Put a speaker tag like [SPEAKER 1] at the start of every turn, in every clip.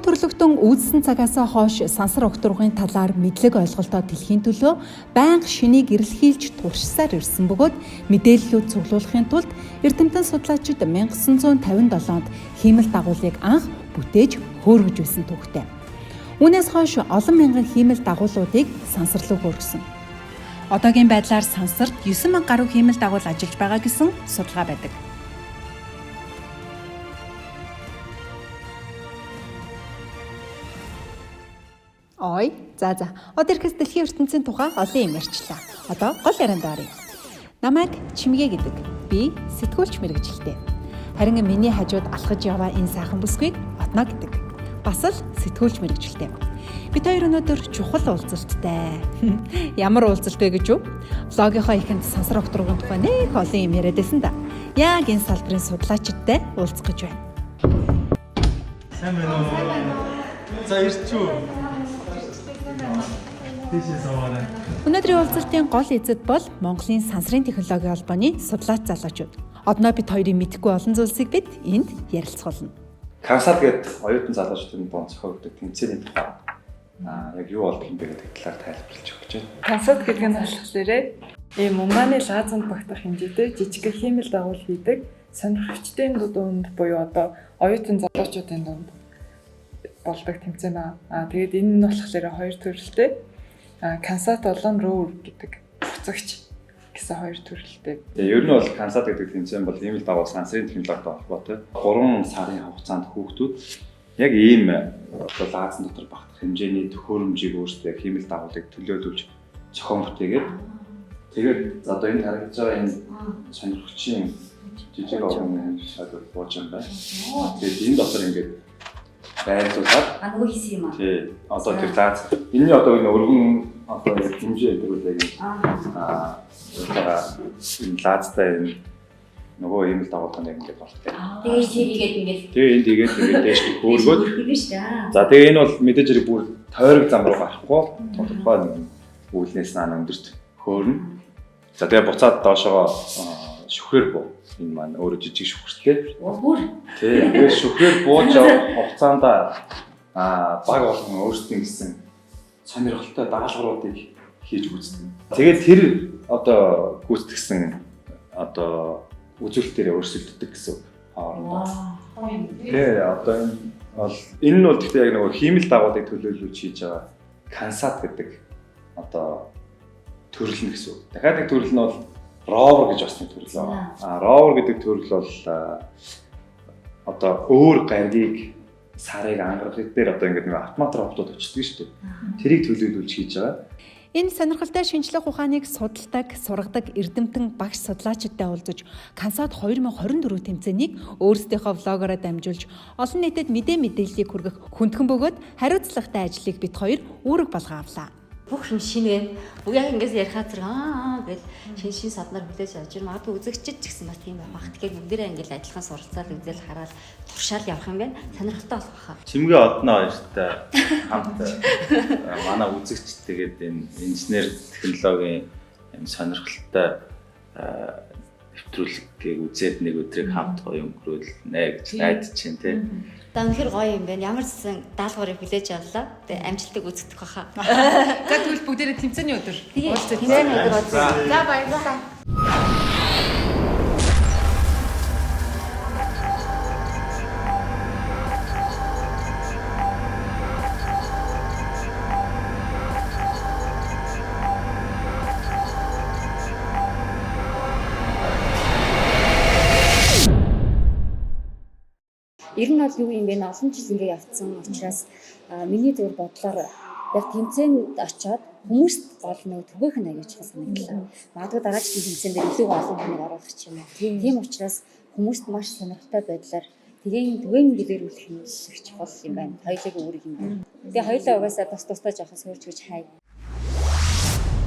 [SPEAKER 1] төрлөختөн үүдсэн цагаас хойш сансар огторгын талаар мэдлэг ойлголтоо дэлхийн төлөө байнга шинийг эрэлхийлж туршсаар ирсэн бөгөөд мэдээллүүд цуглуулахын тулд эрдэмтэн судлаачид 1957-нд хиймэл дагуулыг анх бүтээж хөөргөж байсан түүхтэй. Үүнээс хойш олон мянган хиймэл дагуулуудыг сансарлуу хөөргсөн. Одоогийн байдлаар сансарт 9,000 гаруй хиймэл дагуул ажиллаж байгаа гэсэн судалгаа байдаг. Ой, за. Одоо ирэхээс дэлхийн ертөнцийн тухай олон юм ярьчлаа. Одоо гол ярианд оръё. Намайг Чимгээ гэдэг. Би сэтгүүлч мэргэжилтэй. Харин миний хажууд алхаж яваа энэ сайхан бүсгүйг Отно гэдэг. Бас л сэтгүүлч мэргэжилтэй. Бид хоёр өнөөдөр чухал уулзалттай. Ямар уулзалт вэ гэж юу? Влогийнхоо ихэнд сансар огторгын тухай нэг олон юм яриад байсан да. Яг энэ салбарын судлаачидтай уулзах гэж байна.
[SPEAKER 2] Сайн байна уу? За ирчүү.
[SPEAKER 1] Өнөөдрийн уулзалтын гол эзэд бол Монголын сансрын технологийн холбооны судлаач залуучууд. Одноо бид хоёрын мэдэхгүй олон зүйлсийг бид энд ярилцуулна.
[SPEAKER 3] Кансат гэдэг оюутан залуучуудын дунд зохиогддог тэмцээний тухай яг юу болдог юм бэ гэдэг талаар тайлбарлаж өгч байна.
[SPEAKER 4] Кансат гэдэг нь болохоор ийм умааны лазанд багтах хэмжээтэй жижиг хиймэл дагуул хийдэг сонирхогчдын дунд буюу одоо оюутан залуучуудын дунд болдог тэмцээн аа. Тэгээд энэ нь болохоор хоёр төрөлтэй. Кансат болон роур гэдэг буцагч гэсэн хоёр төрөлтэй.
[SPEAKER 3] Ер нь бол Кансат гэдэг тэмцээн бол ийм л дагуул сансрын технологитой холбоотой. 3 сарын хугацаанд хүүхдүүд яг ийм лазан дотор багтах хэмжээний төхөөрөмжийг өөрсдөө яг хиймэл дагуулыг төлөөлөвч зохион бүтээгээд тэгээд одоо энэ харагдаж байгаа энэ сонирхогчийн жижиг орон шалгал бууж юм байна. Тэгээд энэ дотор ингээд байрлуулаад
[SPEAKER 5] нөгөө хийсэн юм аа.
[SPEAKER 3] Тий. Одоо тэр лааз энэний одоо энэ өргөн одоо яг хэмжээ гэдэг үү яг энэ лаазтай энэ нөгөө ийм л дагуулгын яг ингээд болтой.
[SPEAKER 5] Тэгээд тийгээд ингээд.
[SPEAKER 3] Тэгээд энэ дээш хөөргөөд. За тэгээд энэ бол мэдээж хэрэг бүр тойрог зам руу гарахгүй тодорхой нэг үйлнээс өндөрт хөөрнө. За тэгээд буцаад доошоо шүхрээр буу. Энэ маань өөрөө жижиг шүхртэй.
[SPEAKER 5] Бүр.
[SPEAKER 3] Тийм. Тэгээд шүхрээр бууж хугацаанд баг болгон өөрсдийн гэсэн сонирхолтой даалгавруудыг хийж үздэг. Тэгээд тэр одоо гүйцэтгсэн одоо үзүүлэлтээр өрсөлддөг гэсэн хоорондоо. Тэгээ одоо энэ нь бол гэхдээ яг нөгөө хиймэл дагуулыг төлөөлүүлж хийж байгаа Кансат гэдэг одоо төрөл нь гэсэн үг. Дахиад нэг төрөл нь бол ровер гэж бас нэг төрөл байна. Ровер гэдэг төрөл бол одоо өөр гаригийг сарыг ангаргах дээр одоо ингээд нэг автомат роботууд очдөг шүү дээ. Тэрийг төлөөлүүлж хийж байгаа.
[SPEAKER 1] Энэ сонирхолтой шинжлэх ухааныг судалдаг, сургадаг эрдэмтэн багш судлаачидтай уулзаж Кансат 2024 тэмцээнийг өөрсдийнхөө влогороо дамжуулж олон нийтэд мэдээллийг хүргэх хүндхэн бөгөөд хариуцлагатай ажлыг бид хоёр үүрэг болгоо авлаа.
[SPEAKER 5] Бүх юм шинэ. Яг ингээс ярихаа зэрэг гэж шин саднаар хүлээж авч ирмэ. Магадгүй үзэгчд ч гэсэн бас тийм байх. Тэгэхээр бүгдээрээ ингээл адилхан суралцаад үзэл хараад туршаал явах юм байна. Сонирхолтой болох хаа.
[SPEAKER 2] Чимгээ Одно хоёртай хамт манай үзэгч тэгээд энэ инженер технологийн юм сонирхолтой нэвтрүүлгийг үзээд нэг өдрийг хамт гоё өнгөрүүлнэ гэж найдаж байна тий.
[SPEAKER 5] Одоо үнэхээр гоё юм байна. Ямар ч даалгаврыг хүлээж авлаа. Тэгээ амжилтыг үзэгдэх баха.
[SPEAKER 1] За тэгвэл бүгдээрээ тэмцээний өдөр.
[SPEAKER 5] Тэмцээний өдөр болоо.
[SPEAKER 1] За баярлалаа.
[SPEAKER 6] Ер нь бол юу юм бэ? Олон жил ингэ явцсан учраас миний зөв бодлоор яг тэмцээнд очиод хүмүүст гол нэг төвөөхөн агуулж санагдлаа. Магадгүй дараагийн тэмцээн дээр илүү олон хүнийг оруулах юм уу. Тийм учраас хүмүүст маш сонирхолтой байдлаар төвийн дэлгэрүүлэх юм шиг чухал юм байна. Хоёулаа өөрийг юм байна. Тэгээ хоёулаа угаасаа тусдаа жоохон суурч гэж хай.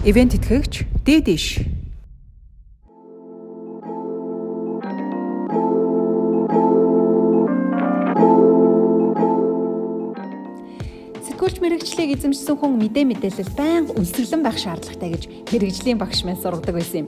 [SPEAKER 1] Ивент итгэгч Дэдэш. Сэтгүүлч мэрэгчлийг эзэмшсэн хүн мэдээлэл байнга өлсгөлэн байх шаардлагатай гэж мэрэгжлийн багш маань сургадаг байсан юм.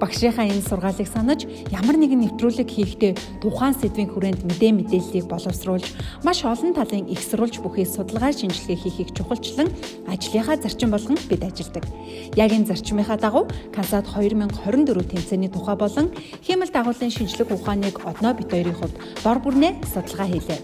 [SPEAKER 1] Багшийнхаа энэ сургаалыг санаж ямар нэгэн нэвтрүүлэг хийхдээ тухайн сэдвийн хүрээнд мэдээллийг боловсруулж маш олон талын их сурвалж бүхий судалгаа шинжилгээ хийхийг чухалчлан ажлынхаа зарчим болгон бид ажилладаг. Яг энэ зарчмынхаа дагуу Кансад 2024 тэмцээний тухай болон хиймэл дагуулын шинжлэх ухааныг одноо бид хоёрын хувьд дор бүрнээ судалгаа хийлээ.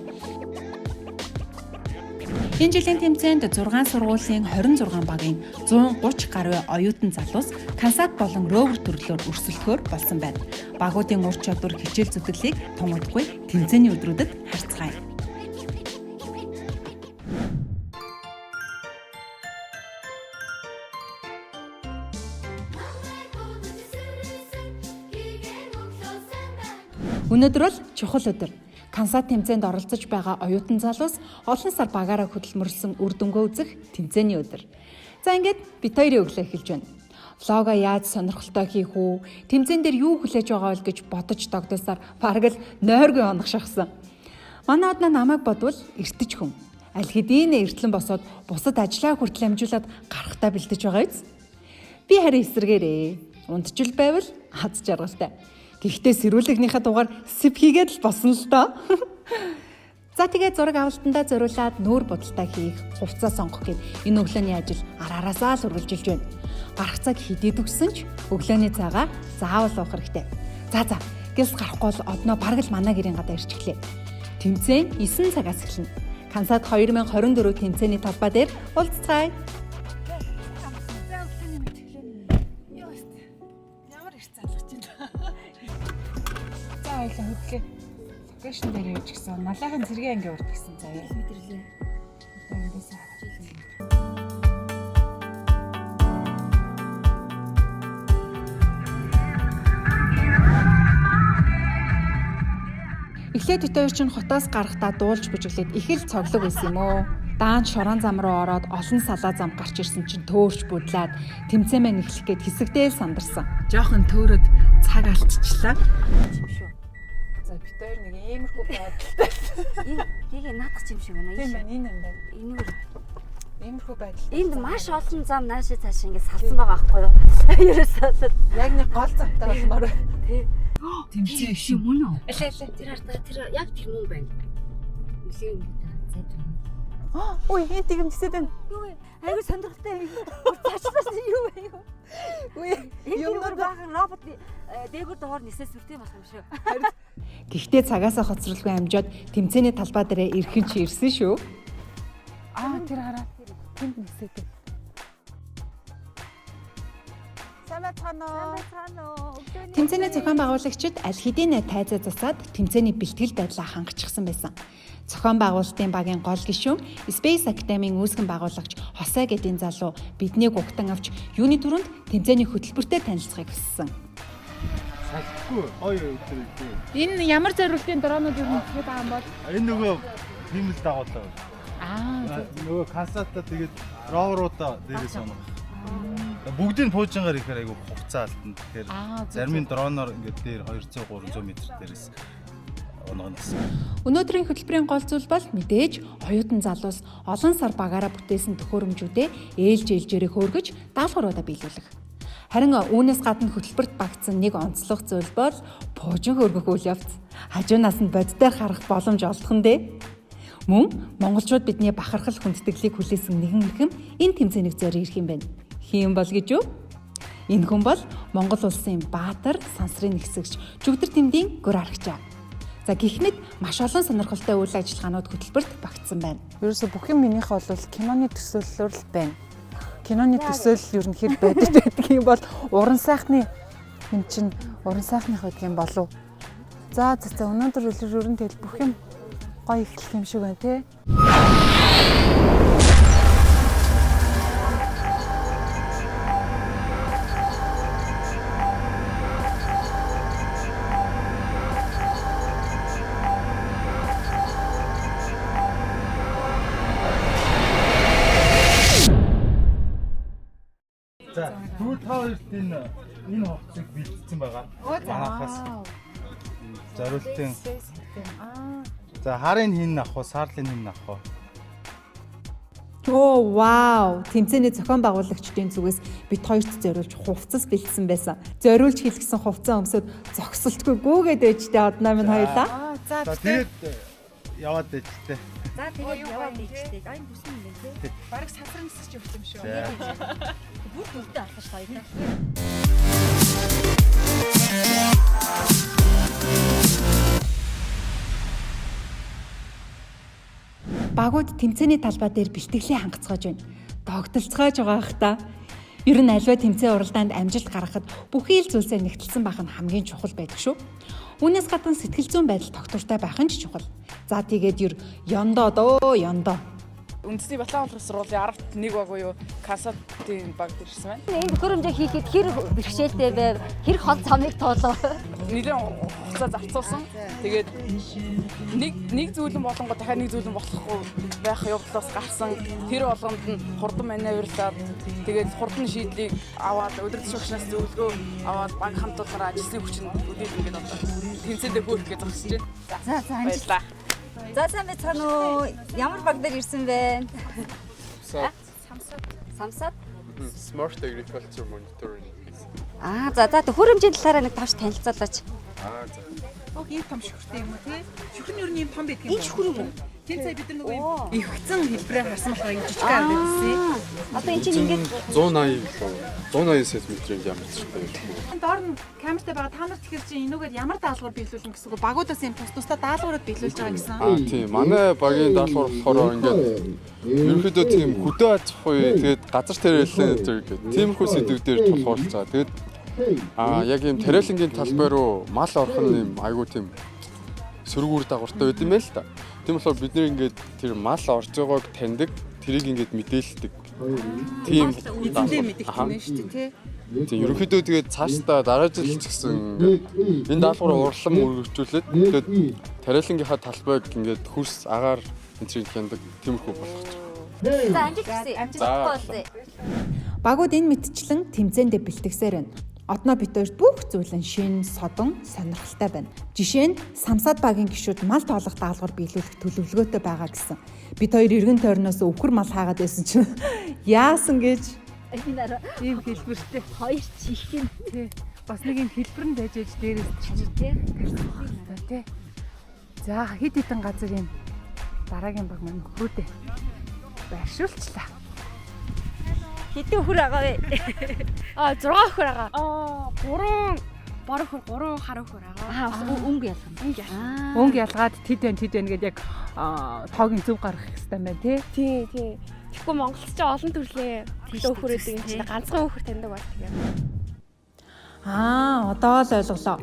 [SPEAKER 1] Энэ жилийн тэмцээнд 6 сургуулийн 26 багийн 130 гаруй оюутан залуус Кансад болон Ровер төрлөөр өрсөлдөхөөр болсон байна. Багуудын ур чадвар хичээл зүтгэлийг томодгүй тэмцээний өдрүүдэд харьцгаая. Өнөөдөр бол чухал өдөр. Кансад тэмцээнд оролцож байгаа оюутан залуус олон сар багаараа хөдөлмөрлсөн үр дүнгээ үзэх тэмцээний өдөр. За ингээд бид хоёрын өглөө эхэлж байна. Влога яаж сонирхолтой хийх үү? Тэмцээн дээр юу хүлээж байгаа вэ гэж бодож тогтоосаар бараг л нойргүй онох шахсан. Манай одноо намайг бодвол эртэж хүн. Аль хэдийн эртлэн босоод бусад ажлаа хүртэл амжуулаад гарахтаа бэлдэж байгаа биз? Би харин эсэргээрээ. Унтжил байвал хаз жаргалтай. Гэхдээ сэрүүлэгнийхээ дугаар сэп хийгээд л босон л доо. За тэгээ зураг авалтандаа зориулаад нүүр будалтай хийх, хувцас сонгох гэд энэ өглөөний ажил араараасаа л үргэлжилж байна. Гарах цаг хэдий төгссөн ч өглөөний цагаа заавал уух хэрэгтэй. За гэлс гарахгүй бол одноо бараг л манай гэрийн гадаа ирчихлээ. Тэмцээн 9 цагаас эхэлнэ. Кансад 2024 тэмцээний талбай дээр уулзцаая.
[SPEAKER 7] Хоёлаа хөдлөө. Локейшн дээр явж гисэн. Малайхан зэргийн анги урд гисэн заяа.
[SPEAKER 6] Мэдэрлээ.
[SPEAKER 7] Одоо эндээс хараад.
[SPEAKER 1] Эхлээд бид хоёр чинь хотоос гарахдаа дуулж бүжиглээд их л цоглог байсан юм уу? Даан шорон зам руу ороод олон салаа зам гарч ирсэн чинь төөрч будлаад тэмцээн мэн эхлэх гээд хэсэгдээ л сандарсан. Жохон төөрөд цаг алдчихлаа.
[SPEAKER 7] За бид хоёр нэг иймэрхүү байдалтай.
[SPEAKER 5] Тэгээ наадах юм шиг байна.
[SPEAKER 7] Тийм байна, энэ юм байна.
[SPEAKER 5] Энэгээр
[SPEAKER 7] Иймэрхүү байдал.
[SPEAKER 5] энд маш олон зам наашаа цаашаа ингэ салсан байгаа байхгүй юу? Ерөөсөө
[SPEAKER 7] Яг нэг гол замтай болмоор байна.
[SPEAKER 5] тий.
[SPEAKER 1] Тэмцээн
[SPEAKER 5] Чи мөн үү?
[SPEAKER 7] Элээ.
[SPEAKER 5] Тэр ардаа тэр яг тэр мөн байна. Нилээн зайд байна.
[SPEAKER 7] Ой, энэ тэгэмжсэд байна.
[SPEAKER 5] Юу вэ? Айгу сонирхолтой. Цаашлаас юу вэ?
[SPEAKER 7] Үгүй
[SPEAKER 5] Юмнууд баахан робот дээгүүр доор нисээс үртэй болох юм шүү.
[SPEAKER 1] Гэхдээ цагаасаа хоцролгүй амжаад тэмцээний талбай дээрээ ирхэн чи ирсэн шүү.
[SPEAKER 7] Тэр хараа. Тэнд нисээд байна.
[SPEAKER 1] Тэмцээний зохион байгуулагчид аль хэдийн тайзаа засаад тэмцээний бэлтгэл байдлаа хангачихсан байсан. Зохион байгуулалтын багийн гол гишүүн Space Academy-ийн үүсгэн байгуулагч Хосэ гэдгийн залуу биднийг угтан авч юуны түрүүнд тэмцээний хөтөлбөртэй танилцахыг хүссэн.
[SPEAKER 8] Салхгүй гоё өдөр үү.
[SPEAKER 7] Энэ ямар зориултын дроонууд юу нэхэд байгаа юм бол?
[SPEAKER 8] Энэ нөгөө хиймэл дагуулаа. Нөгөө Кансатаа тэгээд роверуудаа дээрээс онох. Бүгдийг пуужингаар ихээр айгу хугацаа алтан. Тэгэхээр зарим нь дроноор ингээд дээр 200 300 м дээрээс онгоно гэсэн.
[SPEAKER 1] Өнөөдрийн хөтөлбөрийн гол зүйл бол мэдээж оюутан залуус олон сар багаараа бүтээсэн төхөөрөмжүүдээ ээлжээрээ хөөргөж даалгавруудаа биелүүлэх. Харин үүнээс гадна хөтөлбөрт багтсан нэг онцлог зүйл бол пуужин хөргөх үйл явц. Хажуунаас нь боддоор харах боломж олдох нь дээ. Мөн монголчууд бидний бахархал хүндэтгэлийг хүлээсэн нэгэн эрхэм энэ тэмцээнийг зориулж ирэх юм байна. Хийм бол гэж юу? Энэ хүн бол Монгол улсын баатар сансрын нэгсэгч Жүгдэр Тэмдийн гүр аргачаа. За гихмэд маш олон сонирхолтой үйл ажиллагаанууд хөтөлбөрт багтсан байна.
[SPEAKER 7] Ерөөсө бүх юм минийх бол киноны төсөөллөөр л байна. Киноны төсөөлөл ерөнхийд бодит байдаг юм бол уран сайхны эн чин уран сайхных байдаг юм болов. За өнөөдөр ерөн тэл бүх юм гоё ихлэх юм шиг байна те.
[SPEAKER 8] За түр та хоёрт энэ хувцсыг бэлдсэн байгаа. Манайхаас зориултын. За харын хин авах уу, саарлын хин авах уу?
[SPEAKER 1] Оо вау! Тэмцээний зохион байгуулагчдын зүгээс бид хоёрт зориулж хувцас бэлдсэн байсан. Зориулж хэлсэн хувцас өмсөд зогсолтгүй гүүгээд байж тээ одноо минь хоёлаа.
[SPEAKER 8] За тэгээд яваад байж тээ.
[SPEAKER 5] За тэгээд яваад ийчтэй. Айн бүсэн юм байна те.
[SPEAKER 7] Бараг сансран нисэж явах юм шүү.
[SPEAKER 5] Бүр бүгдээ алхаж хоёроо.
[SPEAKER 1] Багууд тэмцээний талбай дээр бэлтгэлээ хангацгааж байна. Тогтолцоож байгаа хта. Ер нь альва тэмцээн уралдаанд амжилт гаргахад бүхий л зүйлсээр нэгтэлсэн байх нь хамгийн чухал байдаг шүү. Үүнээс гадна сэтгэл зүйн байдал тогтвортой байх нь ч чухал. За тэгээд ер ёндоо дөө ёндоо.
[SPEAKER 9] Үндэсний Батлан улс сургуулийн 10-т 1 баг буюу Кансатын баг ирсэн байна.
[SPEAKER 5] Энэ төхөөрөмжөө хийхэд хэр бэрхшээлтэй байв? Хэр хол цамыг туулав?
[SPEAKER 9] Нэлээд хугацаа зарцуулсан. Тэгээд нэг зүйлэн болонгоо дахиад нэг зүйлэн болохгүй байх явдлаас гарсан. Тэр болгонд нь хурдан маневрлаад тэгээд хурдан шийдлийг аваад өдөр тушаагчнаас зөвлөгөө аваад баг хамтуулаараа ажлын хүчин үлдээд ингээд одоо тэнцээдээ хөөх гэж зогсож байна.
[SPEAKER 5] За амжилт. За сайн байцгаана уу? Ямар баг дээр ирсэн бэ? Самсад.
[SPEAKER 10] Smart Agriculture Monitoring.
[SPEAKER 5] За төхөөрөмжийн талаараа нэг тавш танилцуулаач.
[SPEAKER 10] За.
[SPEAKER 7] Ог ийм том шүхртэй юм уу те? Шүхэр нь юу юм том байдаг юм.
[SPEAKER 5] Энэ шүхэр юм уу?
[SPEAKER 7] Тэн цай бид нар нөгөө юм ивхцэн хэлбэрээр харсан болохоор юм жижиг аа байсан.
[SPEAKER 5] Одоо энэ чинь ингээд
[SPEAKER 10] 180 см-ийн ямарчтай юм.
[SPEAKER 7] Доор нь камертай байгаа та нарт тэгэхээр чинь энүүгээр ямар даалгавар биелүүлнэ гэсэн үг багуудаас юм тусдаа даалгаврууд биелүүлж байгаа гэсэн.
[SPEAKER 10] Тийм. Манай багийн даалгавар болохоор ингээд ерөнхийдөө тийм хөдөө аж ахуй тэгээд газар тариаллын зэрэг тиймэрхүү сэдвүүдээр тулгуурлаж байгаа. Тэгээд яг юм тариалангийн талбай руу мал орох нь юм айгүй тийм сөргүүр дагавартай байд юм байл та. Тийм болохоор бид нэр ингээд тэр мал орж байгааг таньдаг, тэрийг ингээд мэдээлдэг. Тийм
[SPEAKER 7] эзэндээ мэдэгдэн шүү дээ тий.
[SPEAKER 10] Тийм ерөнхийдөө тэгээд цаашдаа дараа жил ч гэсэн энэ даалгавраа урлан өргөжүүлээд тэгээд тариалангийнхаа талбайг ингээд хөрс агаар энэ чинь хяндаг тиймэрхүү болох гэж байна.
[SPEAKER 5] за амжилт хүсье. Амжилттай болъё.
[SPEAKER 1] Багууд энэ мэдчлэн тэмцээндээ бэлтгэсээр байна. Одноо бид хоёрт бүх зүйл нь шин, содон, сонирхолтой байна. Жишээ нь Самсад багийн гишүүд мал тоолох даалгавар биелүүлэх төлөвлөгөөтэй байгаа гэсэн. Бид хоёр эргэн тойрноос өвхөр мал хаагаад байсан чинь яасан гэж
[SPEAKER 7] Ийм хэлбэртэй
[SPEAKER 5] Хоёр чихэн.
[SPEAKER 7] тий. Бас нэг юм хэлбэр нь байж ээж дээрээс чичиг тий. Тий. За хэд хэдэн газар юм дараагийн баг маань хөөдөө байршуулчлаа.
[SPEAKER 5] Хэдэн хөр байгаа вэ?
[SPEAKER 11] 6 хөр байгаа. 3 баруун хөр 3 харуу хөр байгаа.
[SPEAKER 5] Өнгө ялгана.
[SPEAKER 7] Өнгө ялгаад тэд байна гэдээ яг тоогийн зөв гаргах хэрэгтэй байна тий.
[SPEAKER 11] Тий. Тэгэхгүй Монголч ч олон төрлийн хөр өгдөг юм чинь ганцхан хөр таньдаг баг тийм.
[SPEAKER 1] Одоо л ойлголоо.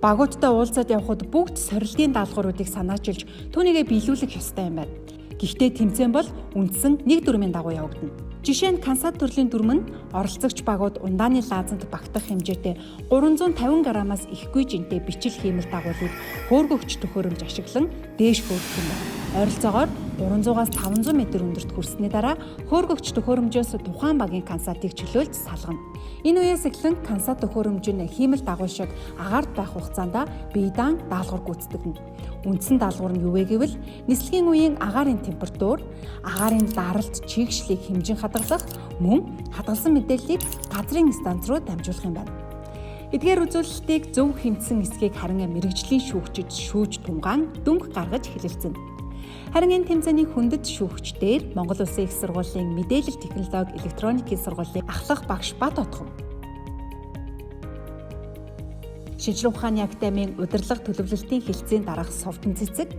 [SPEAKER 1] Багуудтай уулзаад явхад бүгд сорилтын даалгавруудыг санаачилж түүнийгээ биелүүлэх ёстой юм байна. Гэхдээ тэмцээн бол үндсэн нэг дүрмийн дагуу явагдана. Жишээ нь Кансат төрлийн дүрм нь оролцогч багууд ундааны лаазанд багтах хэмжээтэй 350 граммаас ихгүй жинтэй бичил хиймэл дагуулыг хөөргөгч төхөөрөмж ашиглан дээш хөөргөх юм байна. Ойролцоогоор 300-аас 500 м өндөрт хүрсний дараа хөөргөгч төхөөрөмжөөс тухайн багийн Кансатыг чөлөөлж салгана. Энэ үеэс эхлэн Кансат төхөөрөмж нь хиймэл дагуул шиг агаарт байх хугацаанд биедан даалгавар гүйцэтгэнэ. Үндсэн даалгавар нь юу вэ гэвэл нислэгийн үеийн агаарын температур, агаарын даралт чигшлийг хэмжин хадгалах, мөн хадгалсан мэдээллийг газрын станц руу дамжуулах юм байна. Эдгээр үзүүлэлтийг зөв хэмжсэн эсгийг харин мэрэгжлийн шүүгчид шүүж тунгаан дөнгө гаргаж хэлэлцэнэ. Харин энэ тэмцээний хүндэт шүүгчдээр Монгол Улсын их сургуулийн мэдээлэл технологи электроникийн сургуулийн ахлах багш Бат Отгон, Шинжлэх ухааны академийн удирдлага төлөвлөлтийн хэлтсийн дараах Совдон Цэцэг,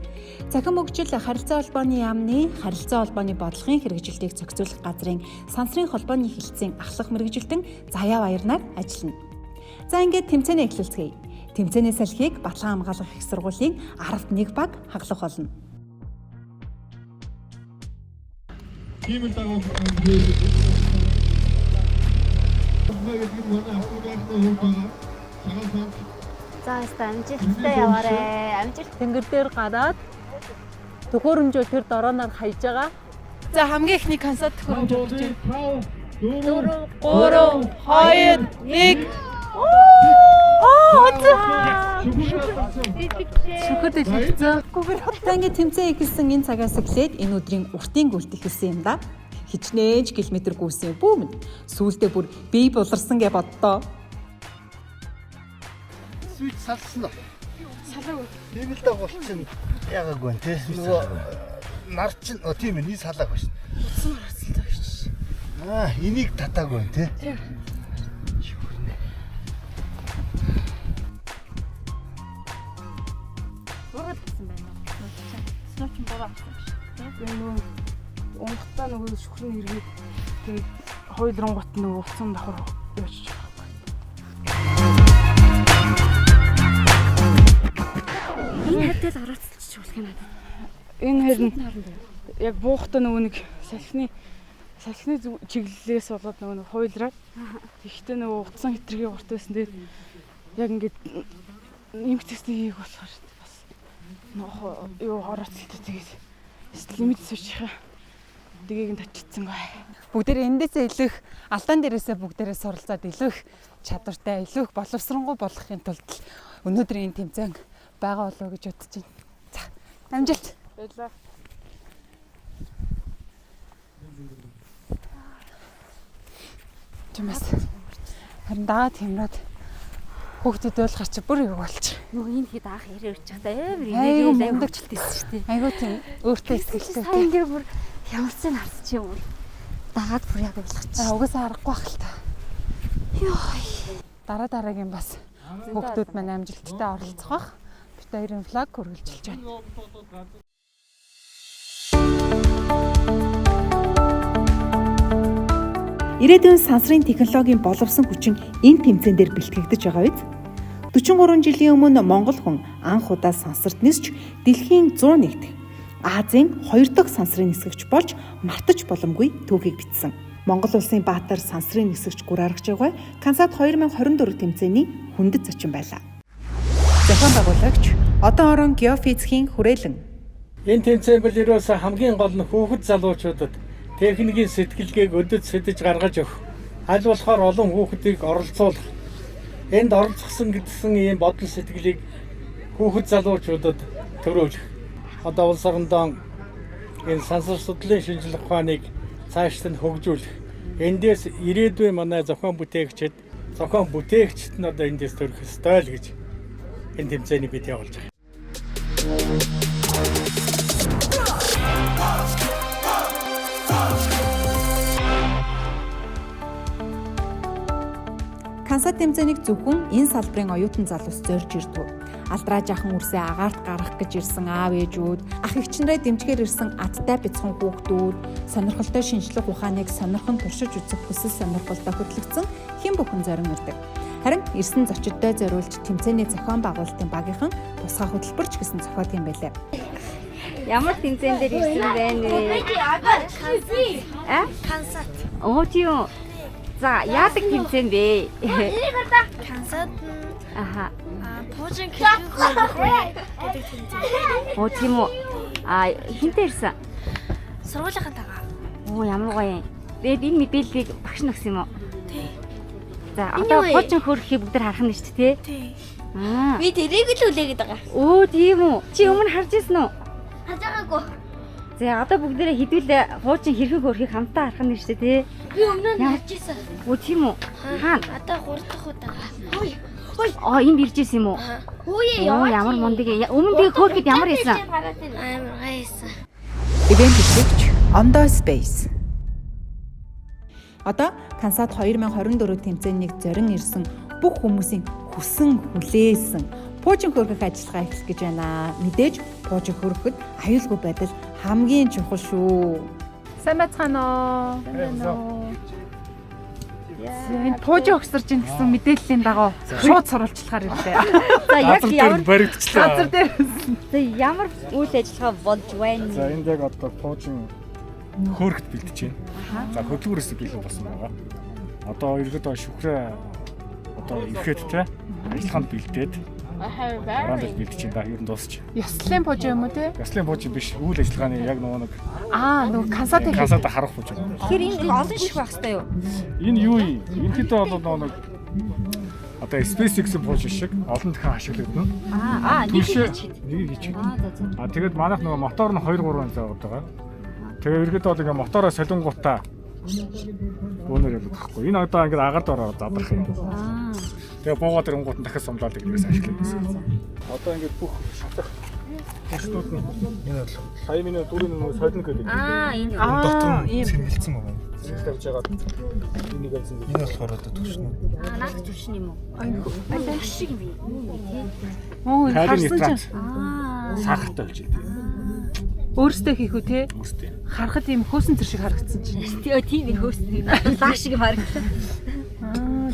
[SPEAKER 1] Цахим хөгжил харилцаа холбооны яамны харилцаа холбооны бодлогын хэрэгжилтийг зохицуулах газрын сансрын холбооны хэлтсийн ахлах мэргэжилтэн Заяа Баярнаар ажиллана. За ингээд тэмцээний эхлүүлцгээе. Тэмцээний салхийг Батлан хамгаалах их сургуулийн 11 баг хаглах болно.
[SPEAKER 5] За амжилттай яваарэ. Амжилт.
[SPEAKER 7] Тэнгэр дээр гараад төхөөрөмжөө тэр дорооноор хайж байгаа.
[SPEAKER 11] За хамгийн ихний Кансат төхөөрөмж болж байна.
[SPEAKER 7] 4 3 2 1 Шүхэр дэлгэцэн.
[SPEAKER 1] Та ингээд тэмцээн эхэлсэн энэ цагаас эхлээд энэ өдрийн уртын гүйлт эхэлсэн юм да. хичнээн километр гүйсэн бүүмэнд сүүлдээ бүр бие буларсан гэж боддоо.
[SPEAKER 12] Сүйт салсан уу?
[SPEAKER 11] Салаагүй.
[SPEAKER 12] Тийм л даа болчихно. Ягаагүй нэ. Нөгөө нар чинь тийм ээ, салаагүй шин.
[SPEAKER 11] Утсан харцалтай гэж.
[SPEAKER 12] Энийг татаагүй нэ.
[SPEAKER 11] Тийм.
[SPEAKER 5] Уралдсан байна уу? Снооч бороо авсан биш.
[SPEAKER 9] Тэгээ нөгөө унгатаа нөгөө шүхрэн иргээд тэгээд хойлронгот нөгөө уцсан давхар явчих байгаа.
[SPEAKER 11] Энэ хэдэл араацлчих болох юм надад.
[SPEAKER 9] Энэ харин яг буухтаа нөгөө нэг салхины чиглэлээс болоод нөгөө хойлраад тэгэхдээ нөгөө уцсан хитрхи урт байсан. Тэгээд яг ингээд эмгтэсний хийх болохоор бас юу араацлтай тэгээд лимит суучихаа. Дэгийг нь татчихсан гой.
[SPEAKER 7] Бүгдээ эндээсээ илүү их алдаан дээрээсээ бүгдээрээ суралцаад илүү их чадвартай, илүү их боловсронгуй болохын тулд өнөөдрийн тэмцээн байгаа болов уу гэж бодож байна. За, амжилт.
[SPEAKER 9] Баярлалаа.
[SPEAKER 7] Чимээс харин дагаад хямраад хүүхдүүд бол гарч бүр юу болчих.
[SPEAKER 5] Нөгөө энэ хэд анх ярээ өрч чадаа амар
[SPEAKER 7] Айгуу
[SPEAKER 5] инээгээл
[SPEAKER 7] мундагчльтэйсэн шүү дээ. Айгуу тийм өөртөө ихтэй.
[SPEAKER 5] Сайн ингээ бүр ямарцыг харц чи юм. Дагаад бүр яг ойлгочих.
[SPEAKER 7] Угаасаа аргагүй ах л та.
[SPEAKER 5] Йой.
[SPEAKER 7] Дараагийн бас хүүхдүүд маань амжилттай оролцох бах. Бид хоёрын влог үргэлжилж байна.
[SPEAKER 1] Ирээдүйн сансрын технологийн боловсон хүчин энэ тэмцээн дээр бэлтгэгдэж байгаа үед 43 жилийн өмнө Монгол хүн анх удаа сансарт нисч дэлхийн 101 дахь Азийн 2 дахь сансрын нисгэгч болж мартаж боломгүй түүхийг бичсэн. Монгол улсын баатар сансрын нисгэгч Гүр Аргач Явгай Кансад 2024 тэмцээний хүндэт зочин байлаа. Зохион байгуулагч Одон орон геофизикийн хүрээлэн.
[SPEAKER 13] Энэ тэмцээн бол ерөөсөө хамгийн гол нь хүүхэд залуучуудад техникийн сэтгэлгээг өдөд сэтэж гаргаж өгөх. Аль болохоор олон хүүхдийг оролцуулах. Энд оролцсон гэдсэн ийм бодол сэтгэлийг хүүхэд залуучуудад төрүүлэх. Одоо улс орондоо энэ сансар судлалын шинжилгээ ухааныг цаашд нь хөгжүүлэх. Эндээс ирээдүйн манай зохион бүтээгчид нь одоо эндээс төрөх ёстой л гэж энэ тэмцээнийг бид явуулж байгаа.
[SPEAKER 1] Кансад тэмцээнийг зөвхөн энэ салбарын оюутан залуус зорж ирдэг. Алдраа жахан үрсээ агаарт гаргах гэж ирсэн аав ээжүүд, ах эгчнэрээ дэмжгээр ирсэн аттай бяцхан хүүхдүүд, сонирхолтой шинжлэх ухааныг сонирхон туршиж үзэх хүсэл сонирхолтой хөтлөгдсөн хэн бүхэн зорин ирдэг. Харин ирсэн зочдтой зориулж тэмцээний зохион байгуулалтын багийнхан тусгай хөтөлбөрч гэсэн зохиот юм байлаа.
[SPEAKER 5] Ямар тэмцээн дээр ирсэн бэ?
[SPEAKER 11] Кансад.
[SPEAKER 5] Оо тийм. За, яадаг тэмцээн бэ?
[SPEAKER 11] Кансад.
[SPEAKER 5] Аха.
[SPEAKER 11] Пуужин гэдэг тэмцээн.
[SPEAKER 5] Оо тийм үү. Хинтээ ирсэн?
[SPEAKER 11] Сургуулийнхантайгаа.
[SPEAKER 5] Оо ямар гоё юм. Тэгээд энэ мэдээллийг багш нь өгсөн юм уу?
[SPEAKER 11] Тий.
[SPEAKER 5] За, одоо пуужин хөрөхийг бүгд харах нь шүү дээ,
[SPEAKER 11] тий?
[SPEAKER 5] Аа.
[SPEAKER 11] Би тэрийг л үлээгээд байгаа.
[SPEAKER 5] Оо тийм үү. Чи өмнө харж ирсэн үү?
[SPEAKER 11] Харж байгаагүй.
[SPEAKER 5] За, одоо бүгдээрээ хэдүүлээ пуужин хэрхэн хөрөхийг хамтаа харах нь шүү дээ, тий?
[SPEAKER 11] Би өмнө нь харж ирсэн.
[SPEAKER 5] Оо тийм үү. Хаана?
[SPEAKER 11] Одоо 3 дахь удаа. Хөөе.
[SPEAKER 5] Энд ирж ирсэн юм уу?
[SPEAKER 11] Хөөе,
[SPEAKER 5] ямар мундаг. Өмнө тэгээ хөөрөхөд ямар байсан?
[SPEAKER 11] Амар гайсан.
[SPEAKER 1] Ивент бичлэгч Ondo Space. Одоо Кансад 2024 тэмцээнийг зорин ирсэн бүх хүмүүсийн хүсэн хүлээсэн пуужин хөргөх ажиллагаа эхлэх гэж байна. Мэдээж пуужин хөрөхөд аюулгүй байдал хамгийн чухал шүү.
[SPEAKER 7] Сайн байцгаана уу? Энэ пуужин өгсөрж ин гэсэн мэдээллийн дагуу шууд сурвалжлахаар ирлээ.
[SPEAKER 5] За яг ямар
[SPEAKER 8] баригдчихлаа.
[SPEAKER 7] Газар дээр.
[SPEAKER 5] За ямар үйл ажиллагаа болж байна?
[SPEAKER 8] За энд яг одоо пуужин хөөрөхд бэлдэж байна. За хөдөлгөөрөөс бэлэн болсон байгаа. Одоо ерөөдөө шүхрээ одоо ирэхэд те ажиллагаанд бэлдээд Хараад бэлдэж байна. Ер нь дуусч.
[SPEAKER 7] Яслын пуужин юм уу те?
[SPEAKER 8] Яслын пуужин биш. Үйл ажиллагааны яг нэг
[SPEAKER 7] нөгөө Кансад
[SPEAKER 8] харах пуужин.
[SPEAKER 5] Тэгэхээр энэ олон ших байх хэрэгтэй юу?
[SPEAKER 8] Энэ юу юм? Энэ хэд болоод нэг одоо SpaceX-ийн пуужин шиг олон дахин ашиглагдана.
[SPEAKER 5] Нэг хийж.
[SPEAKER 8] Тэгээд манайх нөгөө мотор нь 2-3 заагаад байгаа.
[SPEAKER 13] Тэгээ ерөөдөө бол ингээ мотороо солингуудаа бөөнөр яваад байхгүй. Энэ одоо ингээ агард ороод задрах юм. Тэгээ буугаад ирэнгууд нь дахиад сумлаад ингээс ашиглаад. Одоо ингээ бүх шатах тэстүүд нь энэ бол сая миний дөрөв нэг солино гэдэг.
[SPEAKER 6] Энэ
[SPEAKER 12] дотор нь цэвэрлсэн байгаа.
[SPEAKER 13] Тавьж байгаа. Энийг авсан.
[SPEAKER 12] Энэ болохоор одоо төвшнө.
[SPEAKER 6] наад төвшин юм уу? Аа шиг юм.
[SPEAKER 7] Оо
[SPEAKER 13] харсан
[SPEAKER 7] чинь.
[SPEAKER 13] Сахартай болж идэв.
[SPEAKER 7] Өөрөөсөө хийх үү те?
[SPEAKER 13] Өөрөөсөө.
[SPEAKER 7] Харахад юм хөөсөн төр шиг харагдсан чинь.
[SPEAKER 6] Тийм их хөөсөн. Лаа шиг харагдлаа.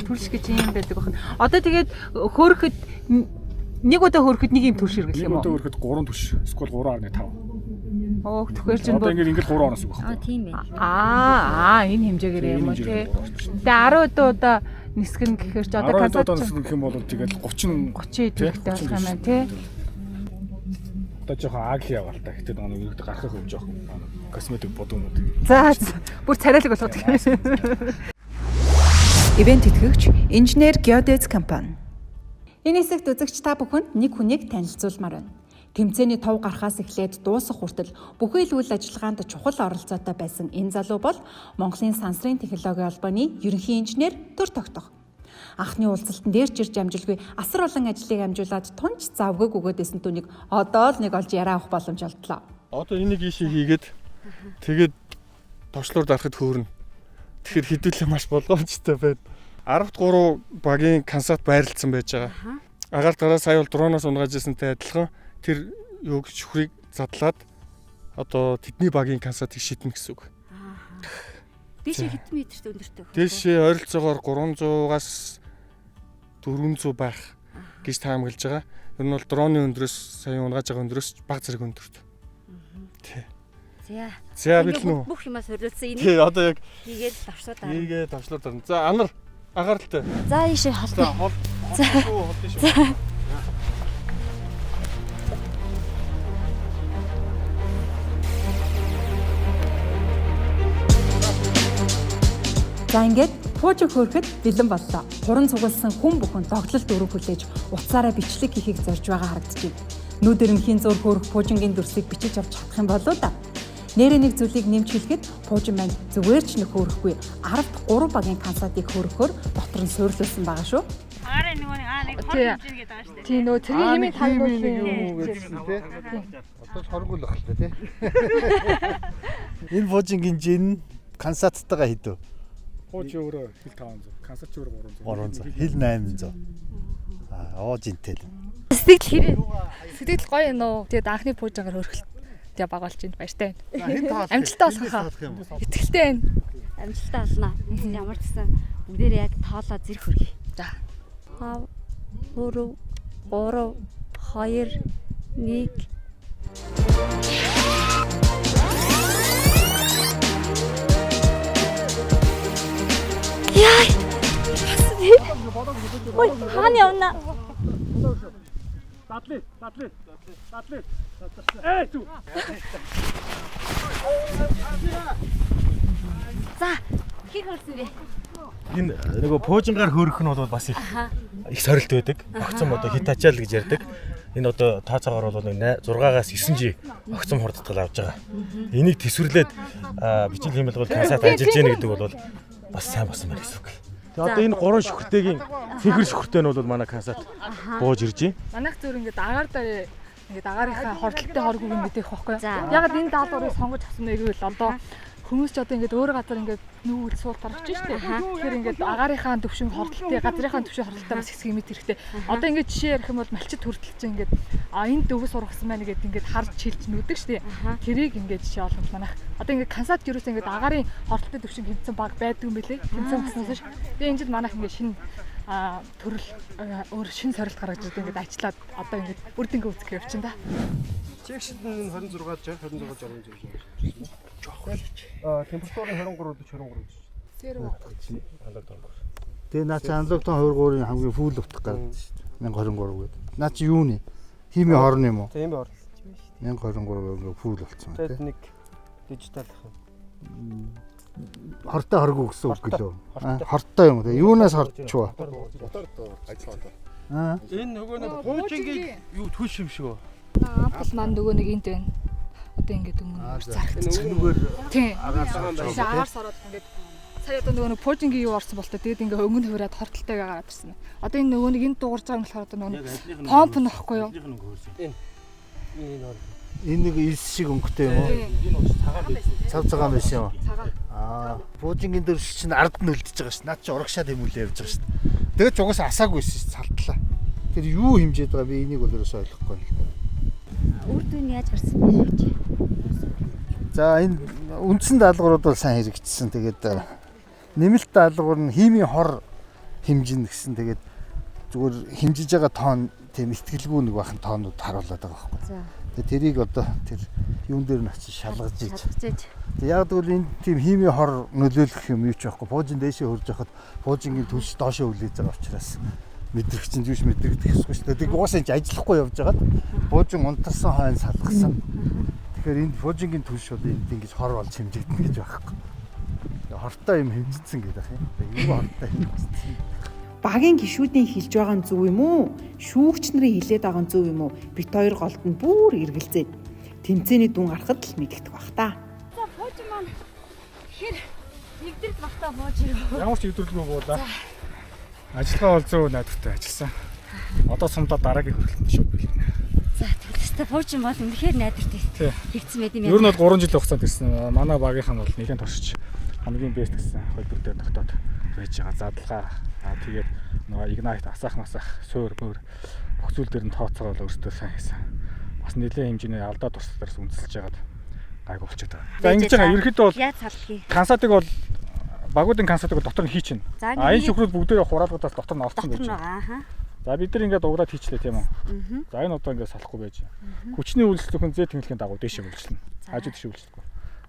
[SPEAKER 7] Төрш гэж юм байдаг бахан. Одоо тэгээд хөөрөхөд нэг удаа хөөрөхөд нэг юм төрш иргэх юм уу?
[SPEAKER 13] Нэг удаа хөөрөхөд 3 төрш. Эсвэл 3.5.
[SPEAKER 7] Оо тэгэхээр чинь
[SPEAKER 13] одоо ингээд 3 оноос үг байна.
[SPEAKER 6] Тийм ээ.
[SPEAKER 7] Энэ хэмжээгээр юм уу те? Тэгээ 10 удаа нисгэн гэхээр чи одоо
[SPEAKER 13] 10 удаа нисгэн гэх юм бол тэгэл 30
[SPEAKER 7] идэвхтэй болох юм байна те?
[SPEAKER 13] Одоо жоохон аг яваал та. Гэтэ нэг гарахын хөв жоохон косметик бодомнууд.
[SPEAKER 7] За бүр царайлаг болгоод гэх юм.
[SPEAKER 1] Ивент тэтгэгч инженер Geodez компани. Энэ хэсэгт үзэгч та бүхэнд нэг хүнийг танилцуулмаар байна. Тэмцээний тов гарахаас эхлээд дуусах хүртэл бүхий л үйл ажиллагаанд чухал оролцоотой байсан энэ залуу бол Монголын сансрын технологийн холбооны ерөнхий инженер Төр Тогтох. Анхны уулзалтанд дээрч ирж амжилгүй асар олон ажлыг амжуулаад тунч завгүй өгөөдөөсөн түүнийг одоо л нэг олж яриа авах боломж олдлоо.
[SPEAKER 10] Одоо энийг ийшээ хийгээд тэгээд товчлуур дарахад хөөрнө. Тэгэхээр хэдүүлээ маш болгоомжтой байна. 13 багийн консат байрлалцсан байж байгаа. Агаар дараа сая бол дроноос унгааж ирсэнтэй адилхан тэр юуг шүхрийг задлаад одоо тэдний багийн консатыг шиднэ гэсэн үг.
[SPEAKER 6] Дээшээ хэдэн метрт өндөртэй вэ?
[SPEAKER 10] Дээшээ ойролцоогоор 300-аас 400 байх гэж таамаглаж байгаа. Ер нь бол дроны өндрөөс сая унгааж байгаа өндрөөс бага зэрэг өндөрт. Тий. За бэлэн үү?
[SPEAKER 6] Бүх юмас хөрлөлцсөн энэ.
[SPEAKER 10] Тий, одоо яг
[SPEAKER 6] хийгээд давшлаад дараа.
[SPEAKER 10] хийгээд давшлаад дараа. За анар агааралтай.
[SPEAKER 6] За ийшээ холт.
[SPEAKER 10] За хол. За.
[SPEAKER 1] За ингээд пуужиг хөөрөхөд бэлэн боллоо. Хуран цугулсан хүн бүхэн зоглол дөрөв хүлээж утсаараа бичлэг хийхийг зорж байгаа харагдчих. Нүд эрмхийн зур хөөрөх пуужингийн дүрслийг бичиж авч чадах юм болоо да. Нэрээ нэг зүйлийг нэмж хэлэхэд пуужин маань зүгээр ч нэг хөөрөхгүй 10-3 багийн консатыг хөөрөхөөр дотор нь суйрлуулсан байгаа шүү.
[SPEAKER 11] Агаараа нөгөө нэг хор хэмжээ гэдэг байгаа шүү дээ.
[SPEAKER 7] Тийм нөө цэргийн хэмээн тайлбарлах
[SPEAKER 12] юу гэсэн тий. Одоо хоргол байх л тий. Энэ пуужингийн жин консаттайгаа хэдв?
[SPEAKER 13] Пууж өөрөө хил 500, консат ч өөрөө
[SPEAKER 12] 300, хил 800. Оо жинтэй л.
[SPEAKER 11] Сэтгэл гоё юм уу? Тэгээд анхны пуужингаар хөргөлт тэгээ баг болж байна. Баяртай байна. Амжилттай болохоо. Итгэлтэй байна.
[SPEAKER 6] Амжилттай олно. Ямар ч гэсэн бүгдээрээ яг тоолоо зэрэг хөргий.
[SPEAKER 11] За.
[SPEAKER 6] 5 4 3 2 1 Яй. Ой, хаана явна?
[SPEAKER 13] Татлээ. Эй ту.
[SPEAKER 6] За, хийг хөрсөн бэ?
[SPEAKER 8] Энэ нөгөө пуужингаар хөөрөх нь бол бас их сорилт байдаг. Огцом одоо хитачаал гэж ярьдаг. Энэ одоо тооцоогоор бол 6-аас 9G огцом хурдтал авж байгаа. Энийг төсвөрлээд бичил хэмэлгүүл консат ажиллаж яах гэдэг бол бас сайн болсон байна гэсэн үг. Тэгээ одоо энэ 3 шүхртэйгийн цэнхэр шүхртэй нь бол манай консат бууж ирж байна.
[SPEAKER 11] Манайх зөв ингээд агаар дээр ингээд агаарынхаа хордлолтой хоргыг мэдэх байхгүй. Ягаад энэ даалгаврыг сонгож авсан бэ гэвэл одоо хүмүүс ч одоо ингээд өөр газар ингээд нүүл суул тарахж штеп. Тэгэхээр ингээд агаарынхаа төвшин хордлолтой, газрынхаа төвшин хордлолтой бас хэсгийг мэд хэрэгтэй. Одоо ингээд жишээ ярих юм бол малчид хүртэл чинь ингээд энэ дөвөс ургасан байна гэдэг ингээд харж чилж нүдэг штеп. Тэрийг ингээд жишээ олгож манайх. Одоо ингээд консат юуроос ингээд агаарын хордлолтой төвшин хэмцэн баг байдаг юм бэлээ. Тэмцэн болсноос ш. Тэгээ энэ жил манайх ингээд шинэ төрөл өөр шинэ сорилт гаргаж ирдэг ингээд ажиллаад одоо ингээд үрдэнгээ үүсгэх явчихна да.
[SPEAKER 8] Чекшд нь 26 жаа 26 жаа юм. Жоохоо. Температурын 23-23.
[SPEAKER 12] Тэгээ наа чи анлогтон 23-ын хамгийн фул утгах гэдэг шүү дээ. 1023 гэдэг. Наа чи юу нэ? Хими хорн юм уу?
[SPEAKER 8] Тийм бай.
[SPEAKER 12] 1023 фул болцсон байна
[SPEAKER 8] тийм. Нэг дижитал ах.
[SPEAKER 12] Хортой хоргүй гэсэн үг гэлөө. Хортой юм. Тэгээ юунаас хорчваа?
[SPEAKER 8] Энэ нөгөө нэг пуужингийг юу түлш юм шиг үү?
[SPEAKER 11] Ампул маань нөгөө нэг энд байна. одоо ингээд өмнө зарагдчих.
[SPEAKER 12] Энэгээр
[SPEAKER 11] Тийм.
[SPEAKER 12] агаар сарж
[SPEAKER 11] агаар сараад ингээд сая одоо нөгөө пуужингийн юу орсон бол та тэгээд ингээ өнгөнд хураад хортолтойг гараад ирсэн. Одоо энэ нөгөө нэг энд дуурж байгаа юм болохоор одоо нөгөө помп нөхгүй юу?
[SPEAKER 12] Энэ нэг ис шиг өнгөтэй юм уу?
[SPEAKER 11] Энэ бол цагаан байсан.
[SPEAKER 12] Цав цагаан байсан юм.
[SPEAKER 11] Цагаан.
[SPEAKER 12] Пуужингийн дээр чинь ард нь үлдчихэж байгаа ш. Наад чи урагшаад хэмүүлээ явж байгаа ш. Тэгээд ч угаасаа асаагүйсэн ш. Салтлаа. Тэр юу хэмжээд байгаа би энийг бол ерөөсөй ойлгохгүй юм л да.
[SPEAKER 6] Үрд үн яаж гарсан бэ гэж.
[SPEAKER 12] За энэ үндсэн даалгаврууд бол сайн хэрэгжсэн. Тэгээд нэмэлт даалгавар нь химийн хор хэмжин гэсэн. Тэгээд зүгээр хэмжиж байгаа тоон тийм ихтгэлгүй нэг бахан тоонууд харуулдаг байгаа байхгүй. Тэгээд тэрийг одоо тэр юун дээр нь очиж шалгаж ийж. Тэгээд яг тэгвэл энэ тийм химийн хор нөлөөлөх юм юу ч байхгүй. Пуужин дээшээ хурж яхад пуужингийн түлш доошоо үлээж байгаа учраас мэдрэгч чинь юуш мэдрэгдэх ёсгүй шүү дээ. Тэгээд угаасаа энэ ажиллахгүй явж байгаад пуужин унтарсан хойно салгасан. Тэгэхээр энэ пуужингийн түлш бол энд ингэж хор болж хэмжигдэнэ гэж байхгүй. Хортой юм хэмжигдсэн гэдэг юм. Тэгээд юу хортой хэмжигдсэн.
[SPEAKER 1] Багийн гишүүдийн хэлж байгаа нь зөв юм уу? Шүүгч нарын хэлээд байгаа нь зөв юм уу? Бит хоёр голд нь бүр эргэлзээд тэмцээний дүн гарахад л мэдэгдэх бах та.
[SPEAKER 6] За пуужин маань хэр нэгдэрт багтаа бууж ирв.
[SPEAKER 13] Ямар ч өдрөлгүй буулаа. Ажиллагаа бол зөв найдвартай ажилласан. Одоо сумдаа дараагийн хөрөлтөнд шууд бэлгэнэ.
[SPEAKER 6] За тэгвэл пуужин бол үнэхээр найдвартай. Тэгсэн байд юм.
[SPEAKER 13] Ер нь бол 3 жил хугацаанд ирсэн. Манай багийнхан бол нэлээд туршиж хамгийн бэст гэсэн хөлбөр дээр тогтоод байж байгаа. Задлага тэгээд нөгөө игнайт асаах масах суур бөр бүх зүйл дээр нь тооцоогоо өөртөө сайн хийсэн. Бас нэлээд хэмжээний алдаа тусдаас үндэслэж байгаад гайг болчиход байгаа. За ингэж байгаа ерөөхдөө бол кансатыг бол багуудын кансатыг дотор нь хийчихнэ. Энэ шүхрүүд бүгдээрээ хураалгуудаас дотор нь орцсон байж байгаа. За бид нар ингээд уграад хийчлээ тийм үү. За энэ одоо ингээд салахгүй байж. Хүчний үйлс зөвхөн зэ тэнглэхийн дагуу дээшээ үйлчлэнэ. Хажууд дэше үйлчлэхгүй.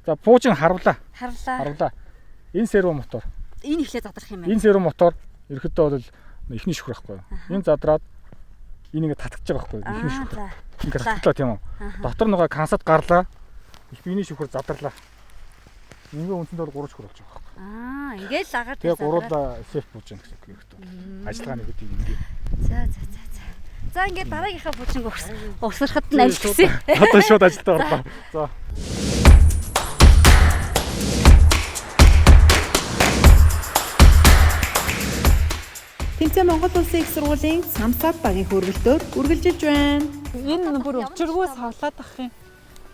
[SPEAKER 13] За пуужин харуулаа. Энэ серво мотор.
[SPEAKER 6] Энэ ихлэ задрах юм байна.
[SPEAKER 13] Энэ серво мотор ерөөхдөө бол ихний шүхэр байхгүй юу? Энэ задраад энэ ингээд татгаж байгаа байхгүй юу? Ихний шүхэр. Ингээд татглаа тийм үү? Дотор нөгөө кансат гарлаа. Их биений шүхэр задарлаа. Ингээ үндсэндээ бол 3 шүхэр болж байгаа байхгүй юу?
[SPEAKER 6] Ингээд лагаар
[SPEAKER 13] тэгээ гуруулаа сеф пуужин гэсэн үг ерөөхдөө. Ажиллагааны гэдэг юм ингээ.
[SPEAKER 6] За ингээд дараагийнхаа пуужинг уусрахад нь ажил гэсэн.
[SPEAKER 13] Одоо шууд ажилдаа орлоо. За.
[SPEAKER 1] Тэмцээн Монгол Улсын их сургуулийн Самсаад багийн хөргөлтөөр үргэлжилж байна.
[SPEAKER 7] Энэ бүр өчргөө савлаад ах юм.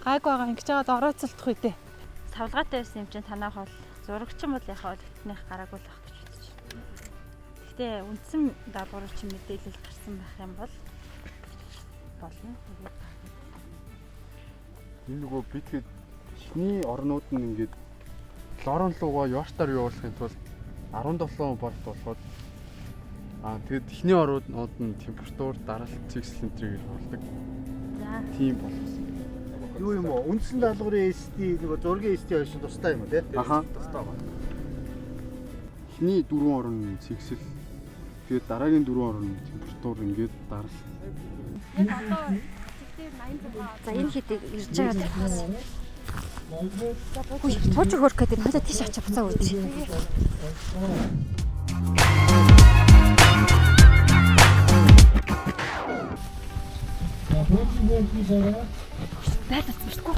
[SPEAKER 7] Гайг байгаа ингэж байгаад орооцолдох үедээ.
[SPEAKER 14] Савлгаатай байсан юм чинь танах бол зурагч юм бол яхаа бүтнийх гараагүй л багтаж үзэж байна. Гэхдээ үндсэн даалгавар чинь мэдээлэл гарсан байх юм бол болно.
[SPEAKER 10] Энэ нөгөө битгэд эхний орнууд нь ингээд лорон лугаа ёртаар явуулахын тулд 17 болт болоход тэгэд эхний орнууд нь температур дараалт цэгцлэнтрийг болдог.
[SPEAKER 14] За.
[SPEAKER 10] Тийм болгосон.
[SPEAKER 12] Юу юм уу? Үндсэн даалгаврын ST нөгөө зургийн ST хоёр тустай юм уу те?
[SPEAKER 10] Аха.
[SPEAKER 12] Тустай байна.
[SPEAKER 10] Эхний 4 орн цэгцэл тэгээд дараагийн 4 орн температур ингээд дараал.
[SPEAKER 14] Энэ одоо цэгцээр 86.
[SPEAKER 6] За энэ хэдийг ирж байгаа бас. Хөөе, пуужин хөрөх гэдэг нь хойдоо тийш очиж буцаа үүч. Байтас бишгүй.